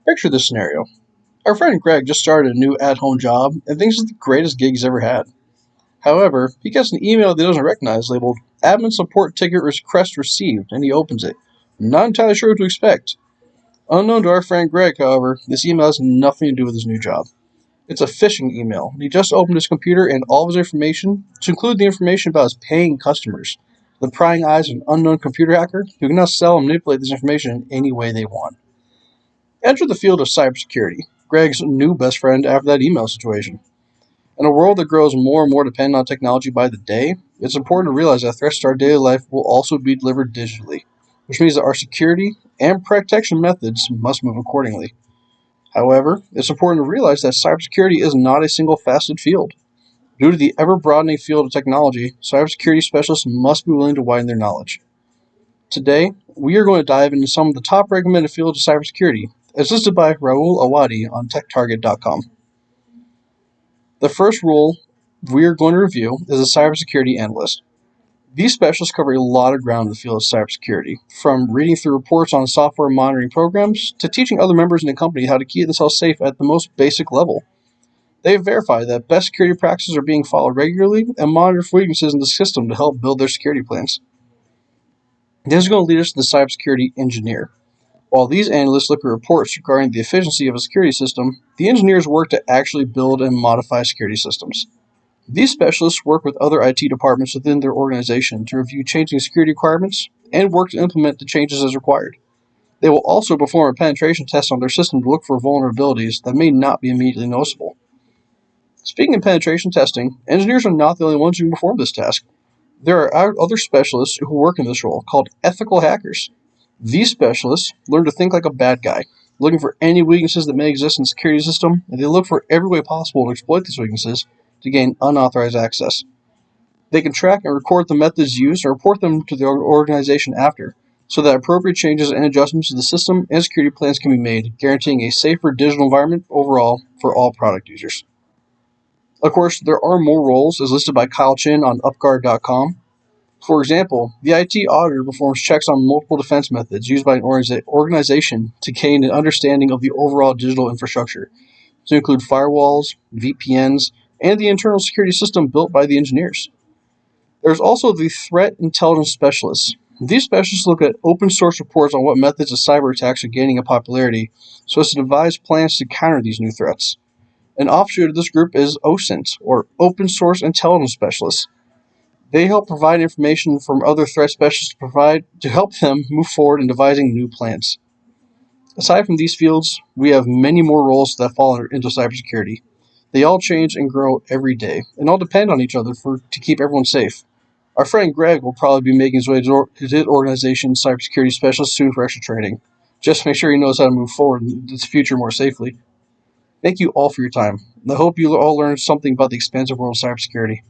Picture this scenario. Our friend Greg just started a new at-home job and thinks it's the greatest gig he's ever had. However, he gets an email that he doesn't recognize labeled Admin Support Ticket Request Received, and he opens it. Not entirely sure what to expect. Unknown to our friend Greg, however, this email has nothing to do with his new job. It's a phishing email. He just opened his computer and all of his information, to include the information about his paying customers. The prying eyes of an unknown computer hacker who can now sell and manipulate this information in any way they want. Enter the field of cybersecurity, Greg's new best friend after that email situation. In a world that grows more and more dependent on technology by the day, it's important to realize that threats to our daily life will also be delivered digitally, which means that our security and protection methods must move accordingly. However, it's important to realize that cybersecurity is not a single faceted field. Due to the ever broadening field of technology, cybersecurity specialists must be willing to widen their knowledge. Today, we are going to dive into some of the top recommended fields of cybersecurity, as listed by Raul Awadi on TechTarget.com. The first role we are going to review is a cybersecurity analyst. These specialists cover a lot of ground in the field of cybersecurity, from reading through reports on software monitoring programs to teaching other members in the company how to keep themselves safe at the most basic level. They have verified that best security practices are being followed regularly and monitor for weaknesses in the system to help build their security plans. This is going to lead us to the cybersecurity engineer. While these analysts look at reports regarding the efficiency of a security system, the engineers work to actually build and modify security systems. These specialists work with other IT departments within their organization to review changing security requirements and work to implement the changes as required. They will also perform a penetration test on their system to look for vulnerabilities that may not be immediately noticeable. Speaking of penetration testing, engineers are not the only ones who can perform this task. There are other specialists who work in this role called ethical hackers. These specialists learn to think like a bad guy, looking for any weaknesses that may exist in the security system, and they look for every way possible to exploit these weaknesses to gain unauthorized access. They can track and record the methods used and report them to the organization after, so that appropriate changes and adjustments to the system and security plans can be made, guaranteeing a safer digital environment overall for all product users. Of course, there are more roles as listed by Kyle Chin on UpGuard.com. For example, the IT auditor performs checks on multiple defense methods used by an organization to gain an understanding of the overall digital infrastructure, to include firewalls, VPNs, and the internal security system built by the engineers. There's also the threat intelligence specialists. These specialists look at open source reports on what methods of cyber attacks are gaining in popularity so as to devise plans to counter these new threats. An offshoot of this group is OSINT, or Open Source Intelligence Specialists. They help provide information from other threat specialists to help them move forward in devising new plans. Aside from these fields, we have many more roles that fall into cybersecurity. They all change and grow every day, and all depend on each other to keep everyone safe. Our friend Greg will probably be making his way to his organization cybersecurity specialist soon for extra training. Just make sure he knows how to move forward in the future more safely. Thank you all for your time. I hope you all learned something about the expansive world of cybersecurity.